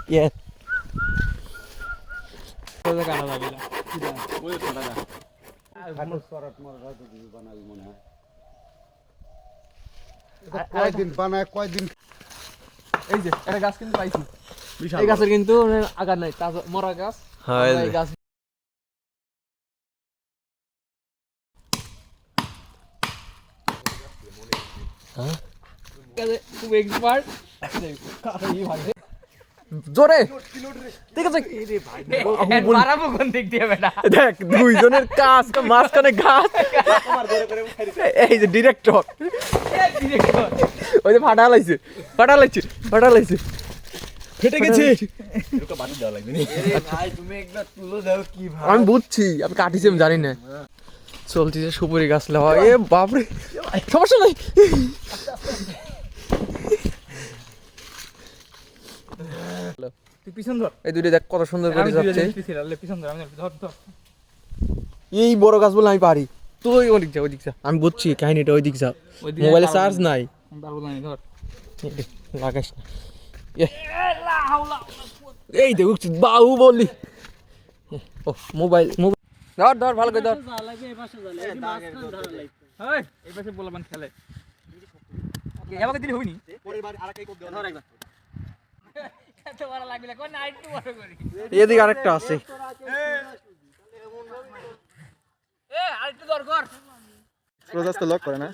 Yes. ওটা কাটা যাবে না ওই তো দাদা কয়দিন বানায় কয়দিন এই যে একটা গাছ কিন্তু পাইছি বিশাল এই গাছের কিন্তু আগার নাই তাজা মরা গাছ হ্যাঁ, আমরা এই গাছ খুব এক্সপার্ট জোরে ঠিক আছে মারাবো কোন দিক দিয়ে বেটা দেখ দুইজনের কাজ মাঝখানে গাছ এই যে ডিরেক্টর ওই যে ফাটা লাইছে ফেটে গেছে আমি বুঝছি আমি কাটিছি আমি জানি না চলতেছে সুপুরি গাছ লাওয়া এ বাপরে সমস্যা নাই তুই পিছন ধর এই দুইটা দেখ কত সুন্দর করে আমি যাচ্ছে পিছন ধর আমি ধর ধর এই বড় গাছ বলে আমি পারি তুই ওই দিক যা আমি বুঝছি কাহিনীটা ওই দিক যা ওইদিকে মোবাইলে পারবো চার্জ না। নাই আমি পারবো না ধর লাগাস না এই দেখ বাহু বলি ও মোবাইল ধর ভালো করে ধর এই এই পাশে বলবান খেলে এবারে দিলে হইনি এত বড় লাগবে কোন নাইট টু বড় করি এদিকে আরেকটা আছে এ আরেকটু দর কর প্রজাস তো লক করে না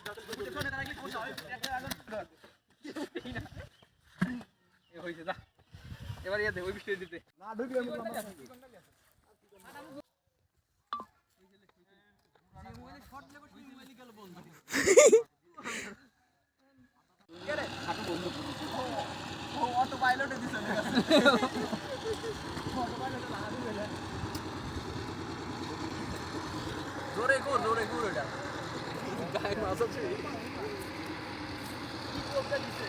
এ হইছে যা এবার ইয়া দে ওই বিষয় দিতে না ঢুকি অটো পাইলটে দিছে জোরে কর এটা গায়ের মাছ আছে কি করতে দিছে